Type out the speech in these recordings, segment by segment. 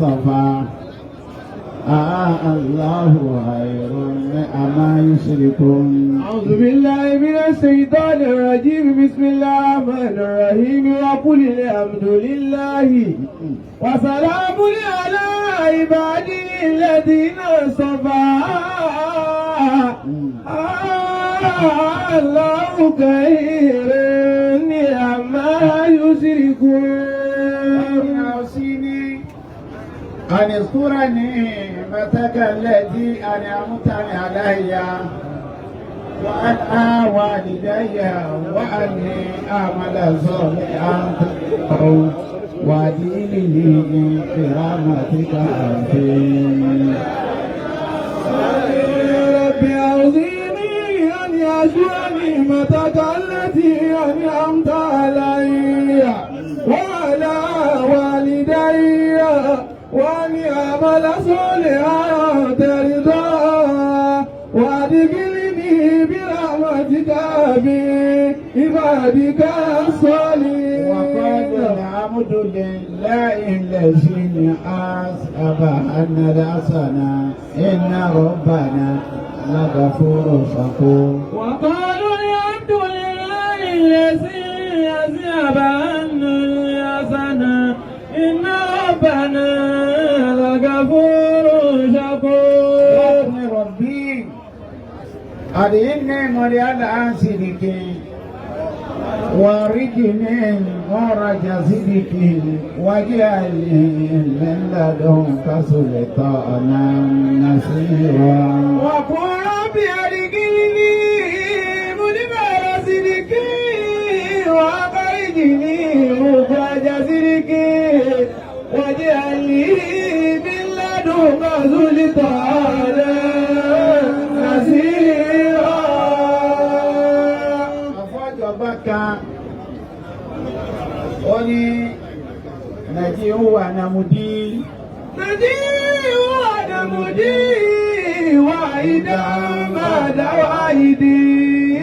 صفا الله خير أما يشركون. أعوذ بالله من الشيطان الرجيم. بسم الله الرحمن الرحيم. وقل الحمد لله وسلام على عباده الذين اصطفى الله خير أما يشركون. أن اذكرني نعمتك التي أنعمت علي وعلى والدي وأني أعمل صالحا وأدخلني برحمتك آمين. رب أعوذني أن أشكر نعمتك التي أنعمت علي وعلى والدي وأن أعمل صالحا ترضاه وأدخلني برحمتك بعبادك الصالحين. وقال الحمد لله الذي أذهب عنا الحزن إن ربنا لغفور شكور. وقالوا الحمد لله الذي أذهب عنا الحزن إن ربنا لغفور شكور. ربي أرني مريال أنسلك ورجني ورج صدق واجعلني من لدنك سلطانا نصيرا. وقل رب أرني مدبر صدق وأخرجني مخرج صدق واجعلني من لدنك سلطانا نصيرا. Baka oni najiu anamudi واحدا بعد واحدي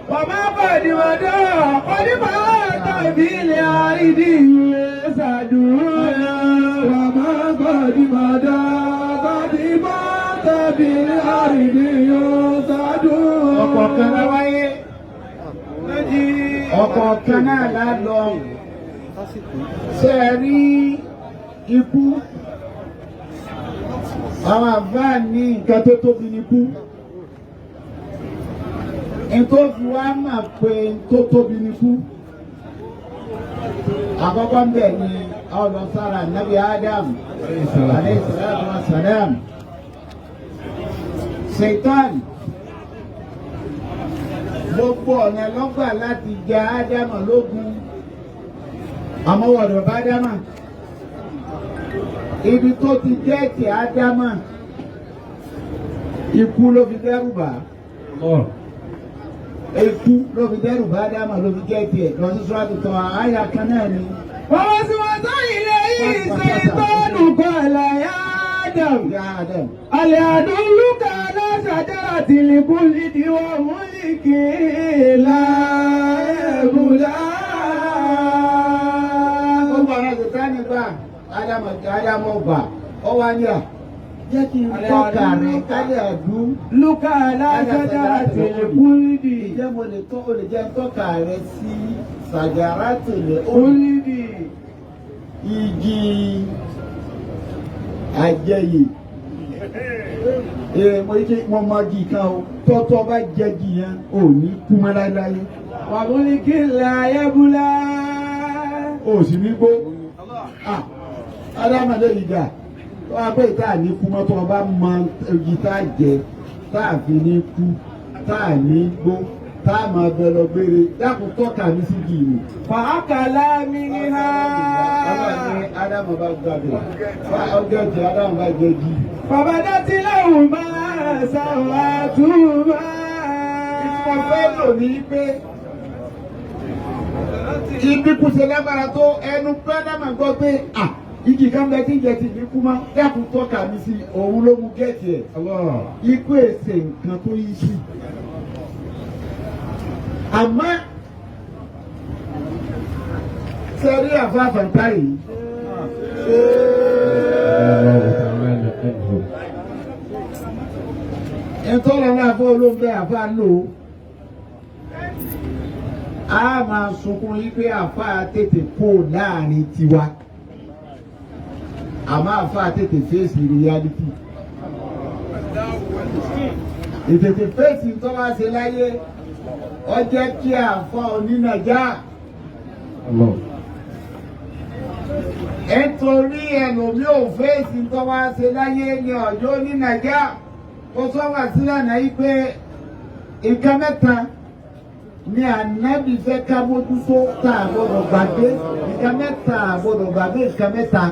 وما قد مدى قد مات بالعيد يسعدون وما قد مدى قد مات بالعيد يسعدون. ọ̀kọ̀ọ̀kan náà lálọ ṣe rí ikú àwọn àbáà ní nǹkan tó tóbi ní ikú n tó fi wá mà pé n tó tóbi ní ikú àkọ́kọ́ ń bẹ̀ ni ọ̀dọ̀ sára nàbí Adam alayhi salatu wa salam. Satan gbogbo ọ̀nà lọ́gbà láti jẹ Ádámà lógun àmọ́wọ̀dọ̀ bá Ádámà ibi tó ti jẹ́ ti Ádámà ikú ló fi dẹ́rù bà ikú ló fi dẹ́rù bà Ádámà ló fi jẹ́ tiẹ̀ lọ sí sọ́ra tuntun àyà kan náà ni. wọ́n sì wọ́n tó ilé yìí ṣe tọ́nù kọ́ àlàyé Adam. Àlẹ́ àdúlùkà aláṣàdára tìlìkúlì tí wọ́n mú ní kí láàbùdá. Gbogbo àwọn ìgbà nígbà Ádámọ̀ gbà ọ wá ní à jẹ́ kí n tọ́ka rẹ̀ kálẹ̀ àdú. Lùkà aláṣàdára tìlìkúlì tí. Ìjẹ́ mo lè tọ́ o lè jẹ́ tọ́ka rẹ̀ sí sàgàrà tèlè Olídì. Igi àjẹyè mo máa di kan o tọ́tọ́ bá jẹ́ di yẹn ò ní kú mọ́ láéláé. Wà mú ní kí n la ayébúlá. O sì ní gbó. Ádámà lè yí dà wọ́n á pè tá à ní kú mọ́ tó o bá mọ igi tá a jẹ tá a fi ní kú tá a ní gbó tá a máa bẹ lọ gbére dákun tọ́ka mi sí igi ìlú. Fàákàlà mi ní ha. Ádámù bá gbàgbé ọjọ́ tí Ádámù bá jẹ jí. Bàbá dátí láwùn máa ṣàwà túbà. Ìfọ̀fẹ́ lò ní pé ibi kùsẹ̀ lágbára tó ẹnu pé Ádámù gbọ́ pé igi kan bẹ tí ń jẹ ti ní kú mọ́ dákun tọ́ka mi sí òun ló mú gẹ́ẹ̀tì ẹ̀. Ikú èsè nǹkan tó yí sí. Àmọ́ sẹ́rí àfáàfà táyì. àfa ń lò ó a máa sunkún yí pé àfa tètè kó láàrin tiwa àmọ́ àfa tètè fèsì reality ìtètè fèsì tó bá ṣe láyé ó jẹ́ kí àfa onínàjà nítorí ẹlòmí ò fèsì tó bá ṣe láyé ní ọjọ́ onínàjà ó sọ wá sílẹ̀ náà yí pé nǹkan mẹ́ta ni ànábì fẹ́ ká mójútó tá a gbọ́dọ̀ gbàgbé nǹkan mẹ́ta gbọ́dọ̀ gbàgbé nǹkan mẹ́ta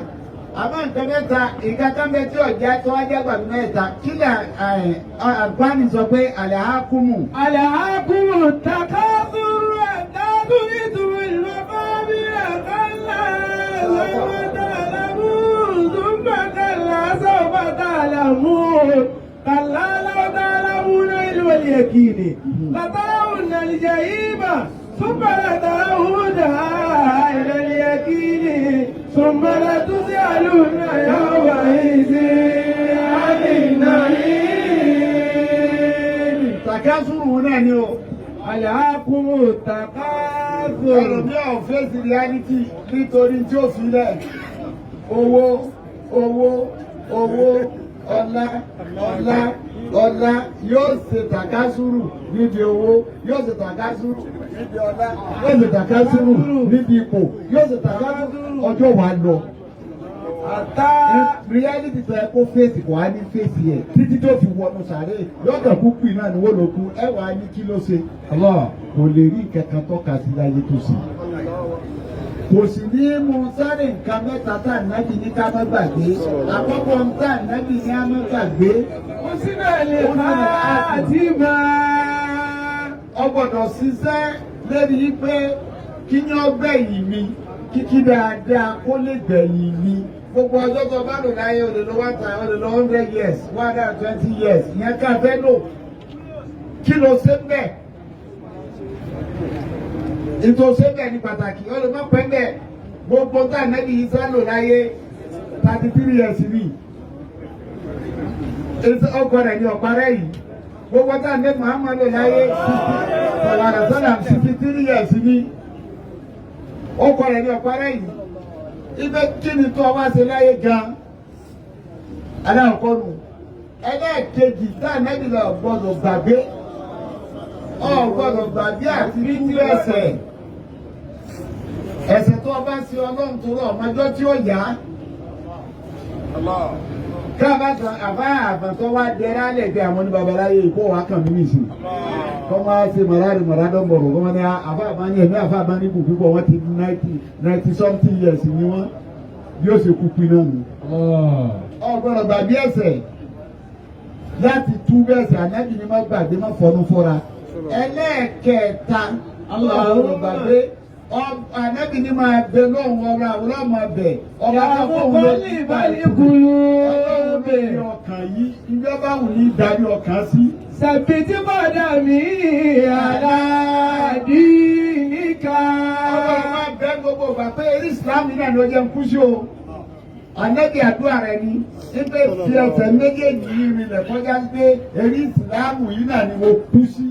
àmọ́ nǹkan mẹ́ta nǹkan kan bẹ tí ọ̀já tó wájà gbàgbé mẹ́ta kí ni àgbáni sọ pé àlàákùmù. àlàákùmù takásùrù ẹ̀dáàbù ìtumọ̀ ìlọ́bà bí ẹ̀kọ́lá lọ́wọ́dàlámù zùmbàkàlà sọ̀bàkàlàmù kàlà lọ́wọ́dàlámù náà ìlú ẹ̀lẹ́kìnì látàwọn nàìjíríà ثم لترون إلى اليقين ثم لتسألون يومئذ عن النعيم. Takasuru náà ni o. ألهاكم التكاثر. Ẹlòmí ò fèsì reality nítorí tí ó fi lẹ̀. Owó, owó, owó, ọlá, ọlá, ọlá yóò ṣe takasuru níbi owó, yóò ṣe takasuru níbi ọlá, yóò ṣe takasuru níbi ipò, yóò ṣe takasuru ọjọ́ wa lọ. Reality sọ ẹ kó fèsì kò á ní fèsì ẹ títí tó fi wọnú sàárè lọ́dọ̀ kúkú iná ni wọ́n lò kú ẹ wà á ní kí ló ṣe. Kò lè rí kankan tọ́ka sí láyé tó ṣe. Kò sì ní mú sáré nǹkan mẹ́ta tá ànábì ní ká má gbàgbé. Àkọ́kọ́ ń tá ànábì ní á má gbàgbé. Ó sì náà lè bá àti máa. Ọ gbọ́dọ̀ ṣiṣẹ́ lérí pé kí ni ó gbẹ̀yìn mi, kíkí dáadáa kó lè gbẹ̀yìn mi. Gbogbo ọjọ́ tó bá lò láyé o lè lo 100 years, 120 years, ìyẹn ká fẹ́ lò. Kí ló ṣe bẹ́ẹ̀? Ètò òṣèbẹ̀ ní pàtàkì ọlọ́mọ pẹ́ńbẹ̀ gbogbo tá ànábì Ìsá lò láyé 33 years ni ọkọ rẹ̀ ní ọ̀parẹ́ yìí gbogbo tá ànábì Muhammad lò láyé 63 years ni ọkọ rẹ̀ ní ọ̀parẹ́ yìí ibẹ̀ kí ni tó wá ṣe láyé gan aláàkọ́ nù ẹlẹ́ẹ̀kejì tá ànábì lọ gbọ́dọ̀ gbàgbé gbọ́dọ̀ gbàgbé àti rírú ẹ̀ṣẹ̀ tó ọba sí Ọlọ́run tó rọ ọmọjọ́ tí ó yá káàbá kan àbá tó wá dẹrẹ alẹ́ gbé àwọn ní babaláyé ìkó wa kàn mí nìsín kọ́ máa ṣe mọ̀rádọ́ bọ̀rọ̀ kọ́ máa ní àbá àbáni ẹ̀mí àbá àbáni kù púpọ̀ wọ́n ti 90 something years ni wọ́n bí ó ṣe kú pin náà nù. Ọgbọ́dọ̀ gbàgbé ẹ̀ṣẹ̀ láti tú bẹ́ẹ̀ṣẹ̀ ànábì ni má gbàgbé má fọnú fọ́ra. Ẹlẹ́ẹ̀kẹta ọlọ́run gbàgbé ànábì ni máa bẹ lọ́hùn ọ̀rọ̀ àwọn ọmọ bẹ̀ ọba tó fóun lọ sí ìbálẹ̀kùlù ọlọ́run bẹ̀rẹ̀ ọkàn yìí ìjọba wù ní darí ọkàn sí. Sàbìtì bọ̀dà mi aládìníkà. Ọlọ́run máa bẹ gbogbo ìgbà pé eré ìsìlámù náà ló jẹ́ kú sí o. Ànábì àdúrà rẹ̀ ni pé fi ẹsẹ̀ méjèèjì yìí rinlẹ̀ kọjá pé eré ìsìlámù yìí náà ni mo kú sí.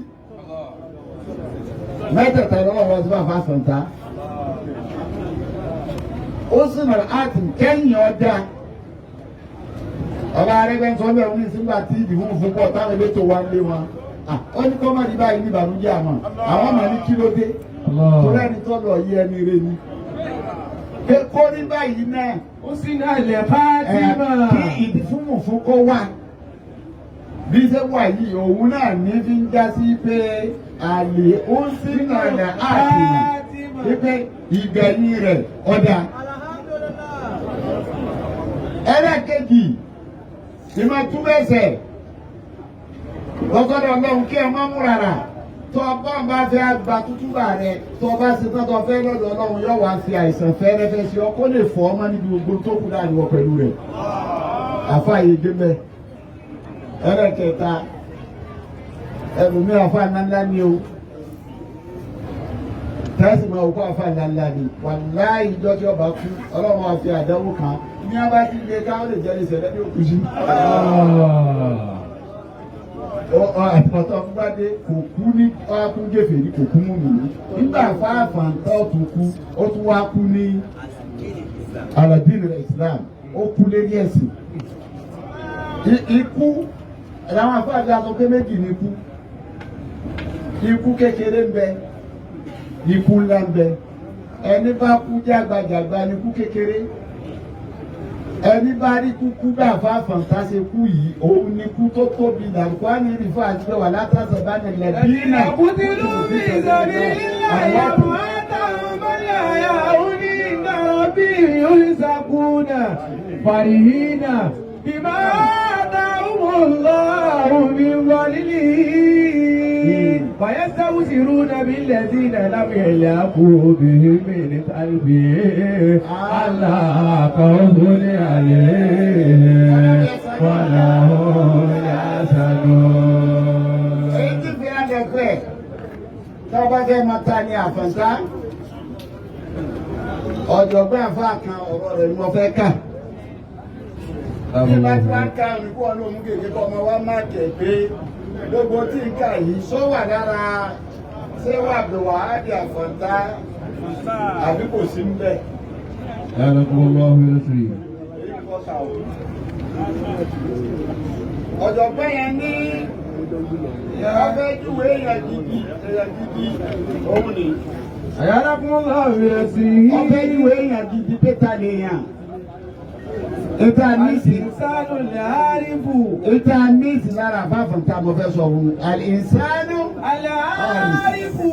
Mẹ́tẹ̀ẹ̀ta lọ́wọ́ wọn sí bàbá sọ̀tà. Ó sì nà áàtì kẹ́yìn ọjà. Ọba Arẹ́gbẹ́sọ bẹ̀rù ní ìsìngbà tí ìdìbò fún pọ̀ táwọn elétò wa lé wọn. Ó ní kọ́ máa di báyìí ní ìbànújẹ́ àmọ́. Àwọn máa ní kí ló dé. Torí ẹni tọ́lọ̀ yí ẹni rẹ ni. Kó ní báyìí náà. Ó sì náà lẹ̀ Fátímà. Kí ìdí fún kó wà. Bí ṣe wà yìí òun náà ní fi ń já sí pé àlè ó sì nànà àtìmọ̀ wípé ìgbẹ̀yìn rẹ̀ ọ̀dà. Ẹlẹ́kejì ìmọ̀ túbẹ̀sẹ̀ lọ́sọ́dọ̀ Ọlọ́run kí ẹ má mú rárá tó ọba bá fẹ́ gba tútúbà rẹ̀ tó ọba ṣe tán tó fẹ́ lọ́dọ̀ Ọlọ́run yóò wá fi àìsàn fẹ́rẹ́fẹ́ sí ọ kó lè fọ́ ọmọ níbi gbogbo tó kù láàrin wọ pẹ̀lú rẹ̀. Àfáàyè gbé mẹ́. Ẹlẹ́kẹta ẹlòmí àfa ńláńlá ni o tẹ́sí máa wò kó àfa ńláńlá ni wàláhì ìjọ tí ọba kú Ọlọ́run wa fi àdánwò kan ní abá ti lè ká ó lè jẹ́ ìṣẹ̀lẹ̀ ní òkú sí. ọ̀tọ̀ gbádé kò kú ní ọkùngẹ́fẹ̀ ní kò kú mú mi nígbà fáfàǹtà ọ̀tún kú ó tún wá kú ní aladini Islam ó kú lérí ẹ̀sìn ikú àwọn afáàbí aṣọ pé méjì ní ikú kékeré ń bẹ ikú ńlá ń bẹ ẹni bá kú jágbajàgba ní ikú kékeré ẹni bá rí kúkú bá fáfàǹtà ṣe kú yìí òun ní kú tó tóbi làǹkọ́ ní ìrìfọ́ àti wà látàṣẹ bá nílẹ̀ bí náà àbúté ló fi ìsọ̀rí ilé ẹ̀rọ àtàwọn bọ́lẹ̀ àyà òní ìgbàrọ̀ bí olùsàkúnà fàríhínà bímọ àtàwọn ọlọ́run mi wọlé فيستبشرون بالذين لم يلحقوا بهم من خلفهم ألا خوف عليهم ولا هم يحزنون. èyí tí fi hàn pé tọ́gbọ́n fẹ́ máa ta ní àfọ̀nsá ọ̀jọ̀gbọ́n àfa kan ọ̀rọ̀ rẹ̀ ni mo fẹ́ kà. Bí bá ti wá ń ká òyìnbó ọlọ́run kéèké kọ́ ọmọ wa máa kẹ̀ pé gbogbo tí ń kà yìí sọ wà lára ṣé wà bí wàhálì àfọ̀ntá àbí kò sí ń bẹ̀. Ọ̀jọ̀gbọ́n yẹn ní ọbẹ̀ júwe èèyàn gidi òun ni. Ọbẹ̀ júwe èèyàn gidi pété lè yàn. Ìta níìsì lára àbáfọ̀ tá mo fẹ́ sọ ohun. Àlìsánú Àlàárífù.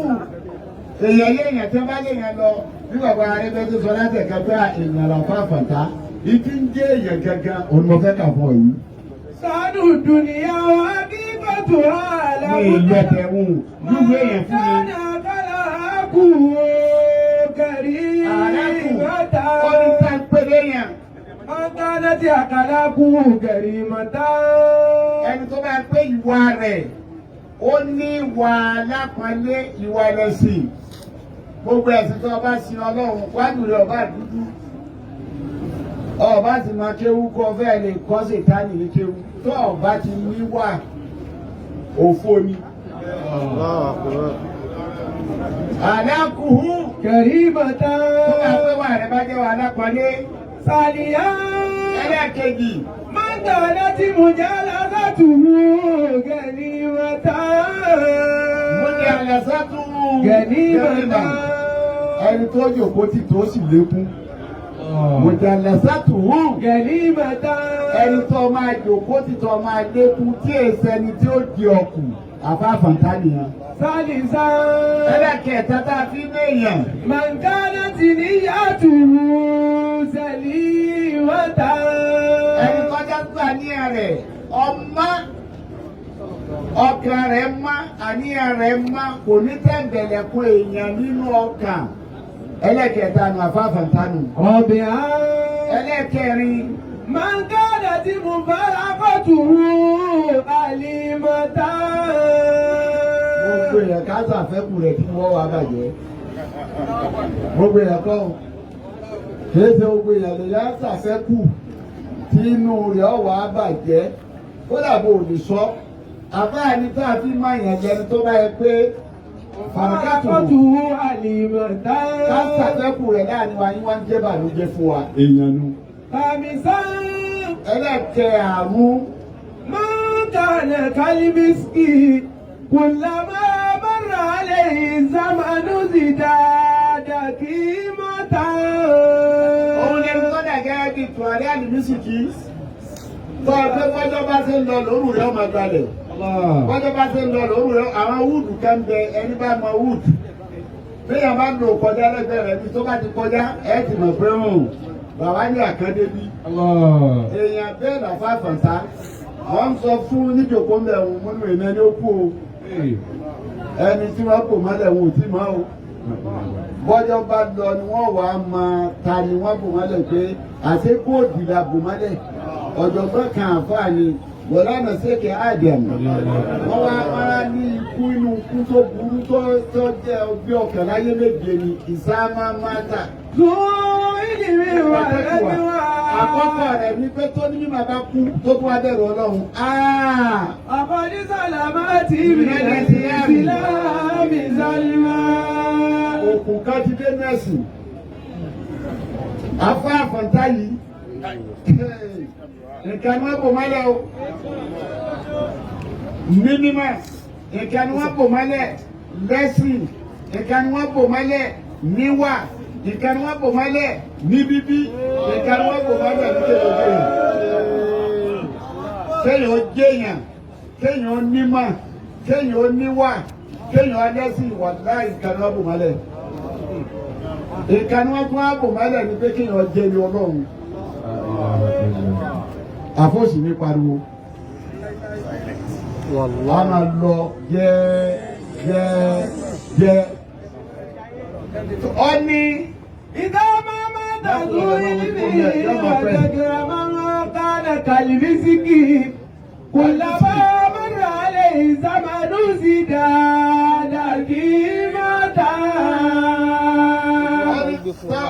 Èèyàn léèyàn tí wọ́n bá léèyàn lọ bí bàbá arẹ́gbẹ́ tó sọ láti ẹ̀ka pé èèyàn lọ fáfọ̀ tá. Ìdí ń jẹ́ èèyàn gangan òun mo fẹ́ kà fún ọ yìí. Sánú dùnìyà wa kí bàtò àlàbùdá. Ní ìlú ẹ̀tẹ̀ wù lúwẹ̀ èèyàn fún mi. Mọ̀tánà kálá kù ó kẹrí mọ́tà. Ọdún tá ń pè léèyàn. Mọ̀tánà tí àkàlà kù kẹrí mọ́tà. Ẹni tó bá pé ìwà rẹ̀ ó ní ìwà alápọ̀nlé ìwà ẹlẹ́sìn. Gbogbo ẹ̀sìn tó bá sin Ọlọ́run wájú rẹ̀ ọba dúdú. Ọba ti máa kéwú kọ́ fẹ́ lè kọ́ Sètánì ní kéwú. Tó ọba ti níwà òfò ni. Àlákùhù Kẹrí mọ́tà. tó bá pé wà rẹ̀ bá jẹ́ wà alápọ̀nlé. Sàlìyà. Ẹlẹ́ẹ̀kejì. Mọ̀tánà tí mo já lásàtù mú kẹrí mọ́tà. Mo ní àlẹ́sàtú. Kẹrí mọ́tà. Ẹni tó jòkó tí tó sì lékún. Mo ní àlẹ́sàtú. Kẹrí mọ́tà. Ẹni tó máa jòkó tí tó máa lékún tí èsì ẹni tí ó di ọkù. Àfáfàntá nìyẹn. Sálìsá. Ẹlẹ́kẹ̀ẹ́ta tá a fi léèyàn. Mọ̀tánà tí níyàtù sẹ̀lí mọ́tà. Ẹni kọjá tó àníyàn rẹ̀ ọmọ ọkàn rẹ̀ mọ́ àníyàn rẹ̀ mọ́ kò ní tẹ̀m̀bẹ̀lẹ̀kùn èèyàn nínú ọkàn. Ẹlẹ́kẹ̀ẹ́ta nù àfáfàntá nù. Ọ̀bẹ̀ á. Ẹlẹ́kẹ̀rin. Mọ̀tánà tí mo fara fọ́tù àlìmọ́tà. Gbogbo èèyàn ká sàfẹ́kù rẹ̀ tí wọ́n wá bàjẹ́. Gbogbo èèyàn kọ́ kìí ṣe gbogbo èèyàn lè yá sàfẹ́kù tí inú rẹ̀ ọ̀wá bàjẹ́. Kódà bò lè sọ. Àbáyé tá a fi máa yàn jẹni tó bá yẹ pé Fọ́tù àlìmọ́tà. ká sàfẹ́kù rẹ̀ láàrin wa yín wá ń jẹ́ bàlújẹ́ fún wa. Èèyàn nu. Kàmísà. Ẹlẹ́kẹ̀ẹ́rún. Mọ̀tánà kálíbísì. كلما مر عليه الزمن ازداد قيمته. Òun ni ẹni tó dà gẹ́gẹ́ bíi tùwárí àlùmísìkì. Tó ọgbẹ́ bọ́jọ́ bá ṣe ń lọ lóru rẹ̀ ọmọ gbalẹ̀. Bọ́jọ́ bá ṣe ń lọ lóru rẹ̀ àwọn wúdù kan bẹ ẹni bá mọ wúdù. Béèyàn bá lò kọjá lẹ́gbẹ̀ẹ́ rẹ̀ bí tó bá ti kọjá ẹ̀ ti mọ̀ pé bàbá ní àkàndé bí. Èèyàn bẹ́ẹ̀ nà fáfàǹtá. Wọ́n ń sọ fún níjòkó mẹ́rin múnú ìmẹ́ ní ó kú o. Ẹni tí wọ́n kò mọ́lẹ̀ wọn ò tí mọ́ o. Bọ́jọ́ bá lọ ni wọ́n wà á mọ ta ni wọ́n bò mọ́lẹ̀ pé àti kóòdù la bò mọ́lẹ̀. Ọ̀jọ̀gbọ́n kan àǹfààní Bọ̀lánà Sékè Ádìm. Wọ́n wá ní ikú inú ikú tó burú tó jẹ́ ọgbẹ́ ọkàn láyé méje ni ìsámá máta. Tó ìdíwé wà lẹ́nu wá. àkọ́kọ́ rẹ̀ ní pé tó ní mímọ̀ bá kú tó tún wá bẹ̀rù Ọlọ́run. Àkọ́jú sàlámà tí ìrìnlẹ̀ sí ìsìlámì sálímà. Òkun ká ti dé mẹ́sìn. Afọ́ àfọ̀ntá yìí. Nǹkan ni wọ́n bò mọ́lẹ̀ o. Mínímọ̀. Nǹkan ni wọ́n bò mọ́lẹ̀. Lẹ́sìn. Nǹkan ni wọ́n bò mọ́lẹ̀. Níwà. Nǹkan ni wọ́n bò mọ́lẹ̀. Ní bíbí. Nǹkan ni wọ́n bò mọ́lẹ̀ ní kéde. Kéèyàn jẹ́yàn. Kéèyàn nímọ̀. Kéèyàn níwà. Kéèyàn lẹ́sìn ìwà láì nǹkan ni wọ́n bò mọ́lẹ̀. Nǹkan ni wọ́n tún wá bò mọ́lẹ̀ ní pé kéèyàn jẹ́ ní Ọlọ́run. Àfọ́sì ní pariwo. Wọ́n máa lọ jẹ́. Ó ní ìdá máa dàgbò ìní ìwàdàgbà máa kánà kàlìrísìkì. Kò lábá mọ́ra lè ìsàmàdù sí dáadáa kí máa tà.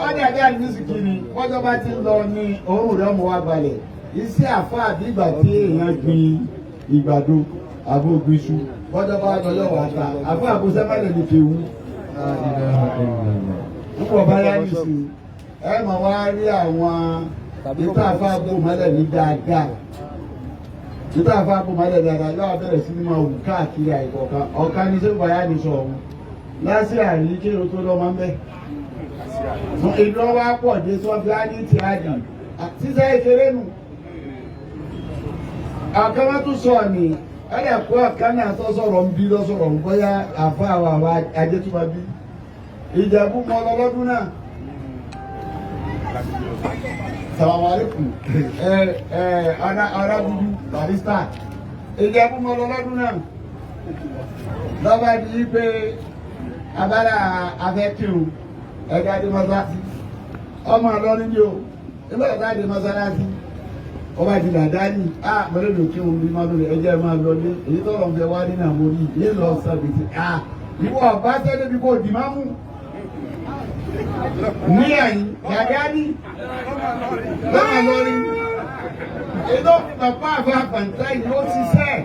Ọdẹ àjẹ́ àlùmísìkì ni wọ́n tó bá ti lọ ní òórùn rẹ̀ mọ́ wá balẹ̀. Iṣẹ́ àfáà bí ìgbà tí èèyàn gbin ìgbàdo àbó ògbìn iṣu wọ́n tó bá lọ́jọ́ wà ta àfáà àbúṣẹ́ má lè ní kéwú. Púpọ̀ bá yá nìsín ẹ máa wá rí àwọn ìta àfáà bò mọ́lẹ̀ ní dáadáa. Ìta àfáà bò mọ́lẹ̀ dáadáa yóò bẹ̀rẹ̀ sí ní máa wù káàkiri àìkọ̀ọ̀kan ọ̀kan ní sẹ́gbà yá ní sọ̀rọ̀ lásì àrí kí o tó lọ́ máa ń bẹ́. Ìlú wa pọ̀ dé tí wọ́n fi á ní ti àdì sísẹ́ ìkéré nù. Àkàrà tún sọ ni ẹ̀yà kó àkànnì àtọ́sọ̀rọ̀ ń bí lọ́sọ̀rọ̀ ń bọ́yá àfa àwọn ajẹ́túmọ̀ bí. Ìjẹ̀bú mọ́ lọ́lọ́dún náà. Salamu alaikum. Ọ̀rá dúdú barista. Ìjẹ̀bú mọ́ lọ́lọ́dún náà. Lọ́ba di pé abára afẹ́kírun ẹ̀ka dé mọ́sálásí. Ọmọ Ìlọrin ni o. Ilé ẹ̀ka dé mọ́sálásí. Ọba ti dàdání mọ̀lẹ́ ló kí wọn bí máa lórí ẹjẹ́ máa lọ ní èyí tó lọ fẹ́ wá nínú àwọn orí yìí lọ sàbẹ̀tì ìwọ ọba tẹ́lẹ̀ bí kò dì máa mú ní àyín dàdání lọ́nà lórí èdò bàbá àbá pàǹtá yìí ó ṣiṣẹ́.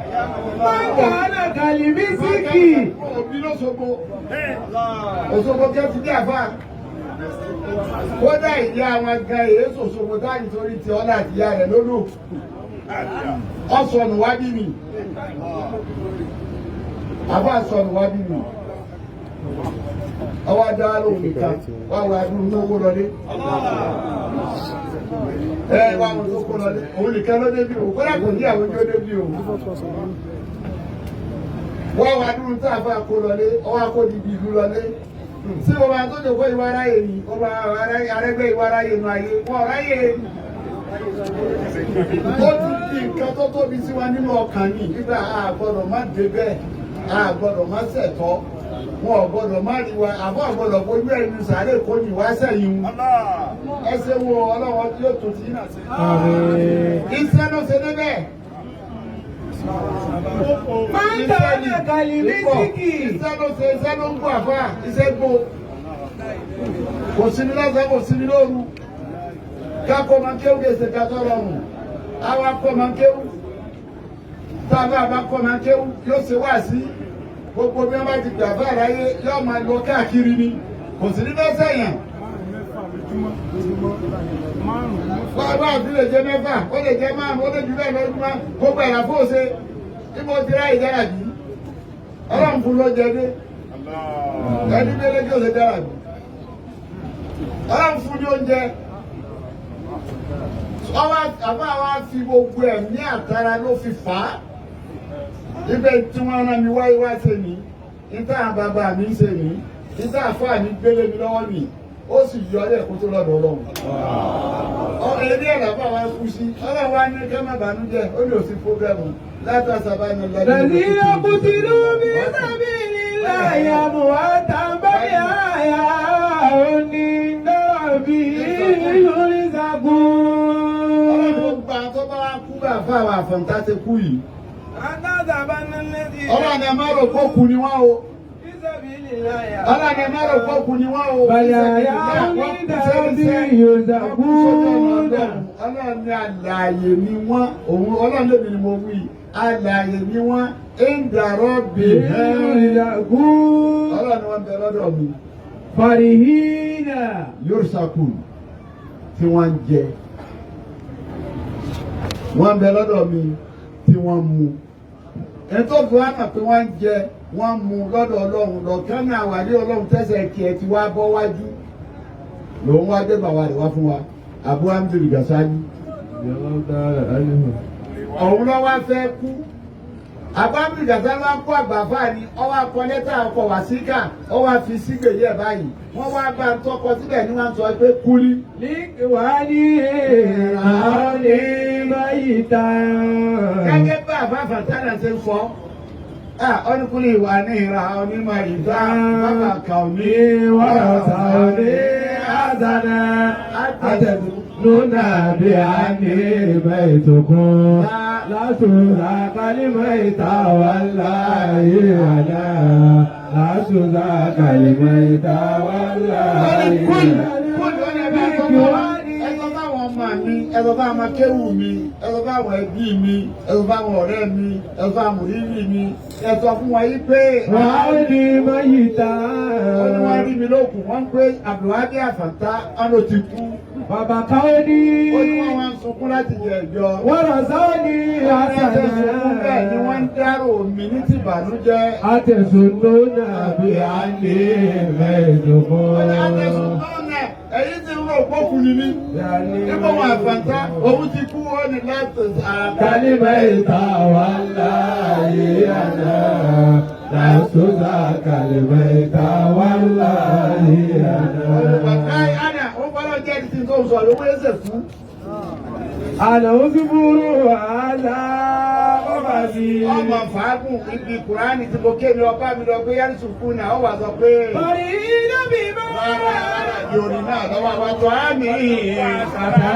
Bákan kàlìrísìkì. Òbí lọ́sọ̀gbọ̀ Òṣogbo kẹ́ ti dé àbá. Kódà ìyá àwọn gan èyí ṣòṣogbo táyì torí ti ọlá àti ìyá rẹ̀ lólò. Ọ̀sọ̀nù wá bí mi. Àbá sọ̀nù wá bí mi. Ọwọ́ adá lóhùn nìkan wá wá dúró ní owó lọlé. Wá wọn tó kó lọlé. Òun nìkan ló débi o. Kódà kò ní àwọn ojú ó débi o. Wá wá dúró tí àbá kó lọlé. Ọwọ́ akó dìbì ìlú lọlé. Sí ọba tó lè kó ìwà aráyè ni ọba arẹ́gbẹ́ ìwà aráyè nu ayé wọn ọ̀ráyè ó ti di nǹkan tó tóbi sí wa nínú ọkàn ní nígbà àgbọ̀dọ̀ má dé bẹ́ẹ̀ àgbọ̀dọ̀ má ṣẹ̀tọ́ wọn ọ̀gbọ̀dọ̀ má rí wa àbọ̀ ọ̀gbọ̀dọ̀ bójú ẹ̀yìn sàárè kó ní wá sẹ́yìn ẹsẹ̀ wo ọlọ́wọ́ tí ó tó ti náà ṣe. Iṣẹ́ ló ṣe débẹ̀. Bákan kàlìrísìkì. Iṣẹ́ ló ṣe iṣẹ́ ló ń gbọ́ àfáà iṣẹ́ gbó. Kò sí ní lọ́sàn kò sí ní lóru. Kákó máa ń kéwú kèsè ká tó rọrùn. Àwa kọ́ máa ń kéwú. Tábà bá kọ́ máa ń kéwú yóò ṣe wá sí. Gbogbo bí wọ́n bá ti gbà fáà ráyé yóò máa lọ káàkiri ni. Kò sí ní lọ́sẹ̀ yàn. Bàbá àti lè jẹ mẹ́fà, ó lè jẹ márùn-ún, ó lè jù bẹ́ẹ̀ lọ́dúnmá, gbogbo ẹ̀rà fún òṣè, tí mo ti ráyè dára jù. Ọlọ́run fún ló jẹ dé. Ẹni délé kí ó lè dára jù. Ọlọ́run fún ní oúnjẹ. Àbá wa fi gbogbo ẹ̀mí àtara ló fi fà á. Ibẹ̀ tí wọ́n rán mi wáyé wá ṣe ní, ìta bàbá mi ṣe ní, ìta àfáà mi gbélé mi lọ́wọ́ mi. Ó sì yọ ọ́ lẹ́ẹ̀kú tó lọ́dọ̀ Ọlọ́run. Èdè ẹ̀làbà wa kú sí. Ọlọ́run wa ní kẹ́ má bànújẹ́, ó ní òsì fúgẹ́mù látàṣàbá ní ọlọ́dún. Lẹ́sí ọkùnrin ló bí sábì nílá ìyàmù àtàbáyé àyà òní náà bí lórí sàgùn. Ọlọ́run gba tó bá wá kú bá fáwọn àfọ̀ǹtá ti kú yìí. Ọlọ́run ẹ̀ má rò kó kú ni wọ́n o. Ọlọ́ni ẹ má rò pọ́kù ni wọ́n o. Bàlẹ̀ àyà onídàábí Yorùbá. Ọlọ́ni àlàyé ni wọ́n. Òun Ọlọ́run lèmi ni mo wí. Àlàyé ni wọ́n. Ẹ̀ńdàrọ́ bèèrè. Ọlọ́ni wọn bẹ lọ́dọ̀ mi. Farihina. Yursakun tí wọ́n ń jẹ. Wọ́n bẹ lọ́dọ̀ mi tí wọ́n mu. Ẹni tó fi wá mọ̀ pé wọ́n ń jẹ wọ́n mu lọ́dọ̀ Ọlọ́run lọ́kàn náà wà ní Ọlọ́run tẹ́sẹ̀ kí ẹ ti wá bọ́ wájú. Lòun wá dé bàbá rẹ̀ wá fún wa. Abu Hamdul Gasani. Òun lọ wá fẹ́ kú. Abu Hamdul Gasani wá kó àgbàfà ni ọ wá kọ lẹ́tà ọkọ̀ wàsíkà ọ wá fi sígbèyí ẹ̀ báyìí. Wọ́n wá bá ń tọkọ síbẹ̀ ní wọ́n sọ pé kúlí. Ní ìwádìí àwọn ní báyìí tán. Gẹ́gẹ́ bá àbá Fàtánà ṣe ń sọ. Ọdúnkúlì wà ní ìra onímọ̀ ìdá bàbá kàwé wọ́n sàwọ́dé àdánà àtẹ̀dúnà bí a ní ìbẹ̀ ìtòkun lásùnà kálímọ̀ ìta wà láàyè àdá lásùnà kálímọ̀ ìta wà láàyè àdá. Ẹ̀sọ́ bá àwọn akéwù mi, ẹ̀sọ́ bá àwọn ẹbí mi, ẹ̀sọ́ bá àwọn ọ̀rẹ́ mi, ẹ̀sọ́ bá àwọn òrìrì mi, ẹ̀sọ́ fún wọn yí pé wọ́n á ní báyìí tá. Wọ́n ní wọ́n rí mi lókun, wọ́n pé Abdulwahab Àfàntá ọ̀nà ti kú. Bàbá káwé ní. Ó ní wọ́n wá ń sunkún láti jẹ ẹ̀jọ́. Wọ́n rọ̀ sáwọ́ ní àṣàlẹ̀. Bẹ́ẹ̀ ni wọ́n ń dárò mi ní tìbànújẹ́. Àtẹ̀sùn lónà bí a ní mẹ́ẹ̀ẹ́dógún. Àtẹ̀sùn lónà èyí ti ń rò pókù ni mí. Nígbà wọn Àfàntá, òun ti kú ó ní láti kálímà ìta wà láàyè àná. Lásùnà kálímà ìta wà láàyè àná. Bàbá Ana, ó fọlọ́ jẹ́ ìdí tó ń sọ lówó ẹsẹ̀ fún. Àná ó fi búrú wàhálà ọba sí. Ọmọ fàágùn ibi Kùránì tí mo ké ní ọba mi lọ gbé Yẹ́rìsù kú náà, ó wà sọ pé. Bọ̀dì iná bí bá. Yorùbá náà lọ́wọ́ àwọn tó á mi. Àtàrí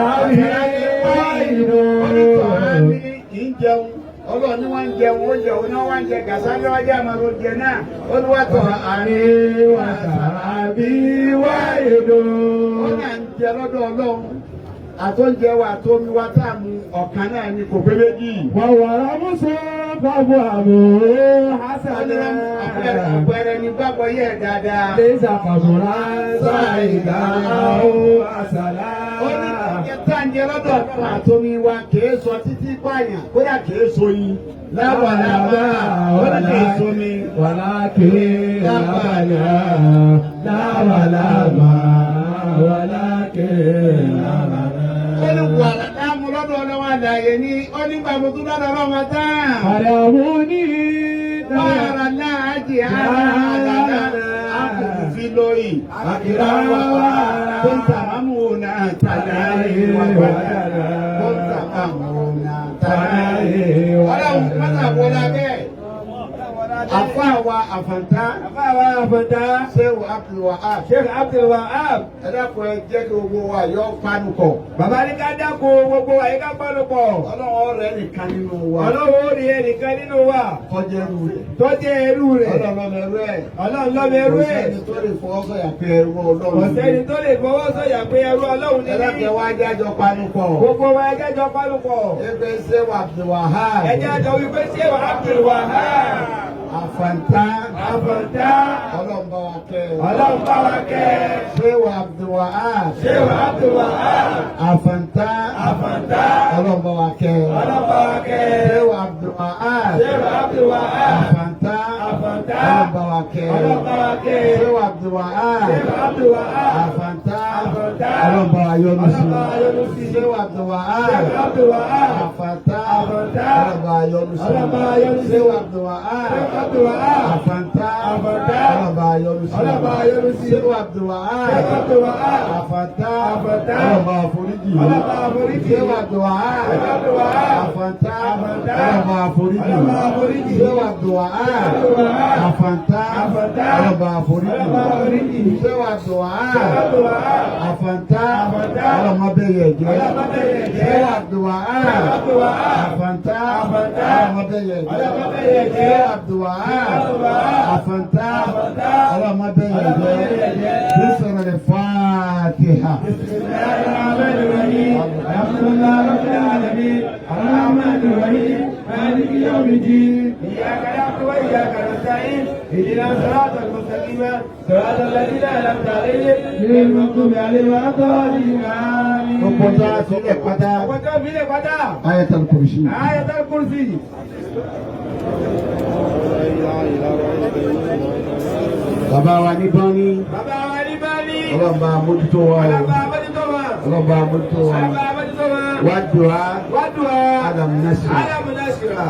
wá ìlú. Onítọ̀ á mi kì í jẹun. Ọlọ́run ni wọ́n ń jẹun, oúnjẹ òun ni wọ́n ń jẹ gàṣá ní ọjà àmàlò oúnjẹ náà. Olúwàtọ̀ àárín wà tàbí wá ìlú. Ó náà ń jẹ lọ́dọ̀ Ọlọ́run. Àtọ́jẹ wa àtọ́mi wa tá a mu ọ̀kan náà ni kò pé méjì. Wàwàrà Musa bàbá àmọ́ Hasanà. Àpẹẹrẹ ni gbàgbọ́ yẹ dáadáa. Lẹ́sà kàbùrà sáìdá ó àṣàlá. Ó ní ìjẹ tá à ń jẹ lọ́dọ̀ àtọ́mi wa kìí sọ títí pààyàn kódà kìí so yín. Lábàlábà ó ní kìí so mi. Wàlákè lábàlá lábàlábà wàlákè lábàlá. Ó ní wàrà dáàmú lọ́dọ̀ ọlọ́wọ́ àdáyé ní ó ní gbàgbọ́ tó lọ́dọ̀ ọlọ́wọ́ tán. Àdàmú ní Wàrà náà á jì àdàdà àkùkù fi lóyè. Àkìrá wà kó ń tàmámù náà tàdá ìwà wàdà. Kó ń tàmámù náà tàdá ìwà wàdà. Ọlọ́run mọ́tà wọlé bẹ́ẹ̀. Àfáàwà Àfàntá. Àfáàwà Àfàntá. Ṣéwù Abdulwahab. Ṣéwù Abdulwahab. Ẹ dákun ẹ jẹ́ kí gbogbo wa yọ panu pọ̀. Bàbá ní ká dákun gbogbo wa yìí ká panu pọ̀. Ọlọ́run ọ̀rẹ́ nìkan nínú wa. Ọlọ́run ó rí ẹnìkan nínú wa. Tọ́jú ẹrú rẹ̀. Tọ́jú ẹrú rẹ̀. Ọlọ́run lọ́mọ ẹrú ẹ̀. Ọlọ́run lọ́mọ ẹrú ẹ̀. Kò sẹ́ni tó lè fọwọ́ sọ̀yà pé ẹrú Ọlọ́run. Kò sẹ́ni tó lè fọwọ́ sọ̀yà pé ẹrú Ọlọ́run ní. Ẹ dákun ẹ wá jájọ panu pọ̀. Gbogbo wa ẹ jájọ panu pọ̀. Ẹgbẹ́ Ṣéwù Abdulwahab. Ẹ jájọ wípé Ṣéwù Abdulwahab. Àfàntá. Àfàntá. Ọlọ́run bá wa kẹ́. Ọlọ́run bá wa kẹ́. Ṣéwù Abdulwahab. Ṣéwù Abdulwahab. Àfàntá. Àfàntá. Ọlọ́run bá wa kẹ́. Ọlọ́run bá wa kẹ́. Ṣéwù Abdulwahab. Ṣéwù Abdulwahab. Àfàntá. Àfàntá. Ọlọ́run bá wa kẹ́. Ọlọ́run bá wa kẹ́. Ṣéwù Abdulwahab. Ṣéwù Abdulwahab. Àfàntá. Àfàntá. Ọlọ́run bá wa yọ́nú sí. Ọlọ́run bá wa yọ́nú sí. Ṣéwù Abdulwahab. Ṣéwù Abdulwahab. Àfàntá. Àfàntá. Ọlọ́run bá wa yọ́nú sí. Ọlọ́run bá wa yọ́nú sí. Ṣéwù Abdulwahab. Ṣéwù Abdulwahab. Àfàntá. Àfàntá. Ọlọ́run bá wa yọ́nú sí. Ọlọ́run bá wa yọ́nú sí. Ṣéwù Abdulwahab. Ṣéwù Abdulwahab. Àfàntá. Àfàntá. Ọlọ́run bá wa foríjì. Ọlọ́run bá wa foríjì. Ṣéwù Abdulwahab. Ṣéwù Abdulwahab. Àfàntá. Àfàntá. ọlọ́ba àforíjì ṣéwà dùwà àfàǹtà ọlọ́ba àforíjì ṣéwà dùwà àfàǹtà ọlọ́mọbẹ̀yẹ jẹ́ ṣéwà dùwà àfàǹtà ọlọ́mọbẹ̀yẹ jẹ́ ṣéwà dùwà àfàǹtà ọlọ́mọbẹ̀yẹ jẹ́ bísọ̀rọ̀ lè fàtìhà. Alhamdulillah rabbil alamin arrahmanir rahim maliki yawmiddin iyyaka na'budu wa iyyaka nasta'in ihdinas siratal mustaqim siratal ladzina an'amta alayhim ghayril maghdubi alayhim waladdallin amin. Gbogbo tó a sílẹ̀ pátá. Ayatul kursi. Bàbá wa ní bání. Ọlọ́ba mójútó wa o. Ọlọ́ba mójútó wa. Wádùá. Adam Nasira.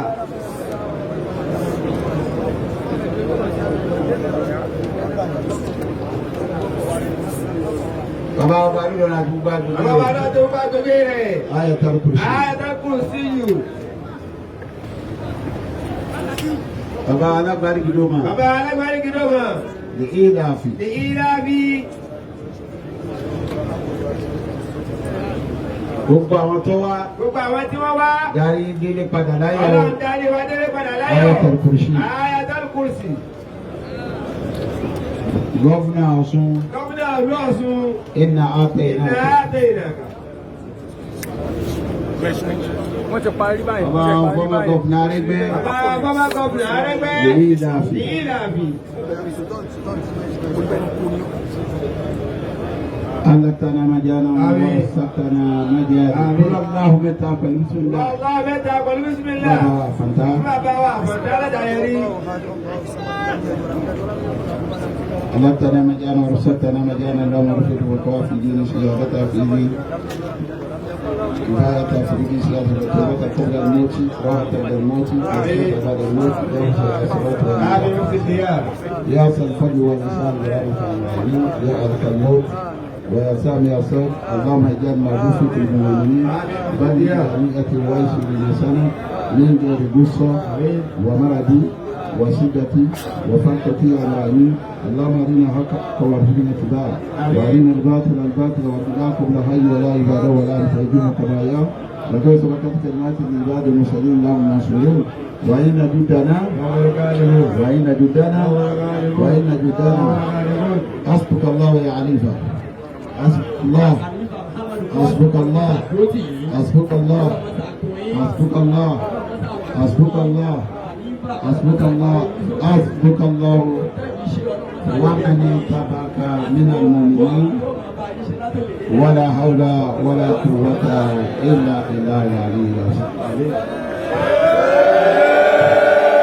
Bàbá wa bá nílò náà tó bá gbé rẹ̀. Ayatul kursi. Bàbá alágbárí gidoma. The Ilafi. Gbogbo àwọn tí wọ́n wá. Darí délé padà láyọ̀. Ọlọ́run darí wa délé padà láyọ̀. Ayatul kursi. Gọ́fúnà Ọ̀ṣun. Inna atainaka. Wọ́n ti parí báyìí. Bàbá Bọ́mọ Gọ́fúnà Arẹ́gbẹ́. The Ilafi. ألتنا مجانا ووسطنا مجانا قل الله متى بسم الله بابا فانتا ألتنا مجانا ورسطنا مجانا لا مرشد والقوافي دين سيادتها في دين كفاية في دين سيادة التوبة قبل الموت راحة بعد الموت وعافية بعد الموت يا سلفج والإنسان يا رفع العالمين يا أذكى الموت ويا سامي يا صاد اللهم اجعلنا بوفة المؤمنين بديع مئة وعيش بلسانه من غير غصة ومرض وشدة وفرقة العالمين اللهم ارنا حق وارزقنا اتباعه وارنا الباطل واتباعه قبل حي ولا عباده ولا نفعله كما يرى لقد سبقت كلمات العباد المرسلين لهم منصورون وإن جدنا حسبك الله يا عليفة حسبك الله ومن اتبعك من المؤمنين ولا حول ولا قوة إلا بالله العلي العظيم.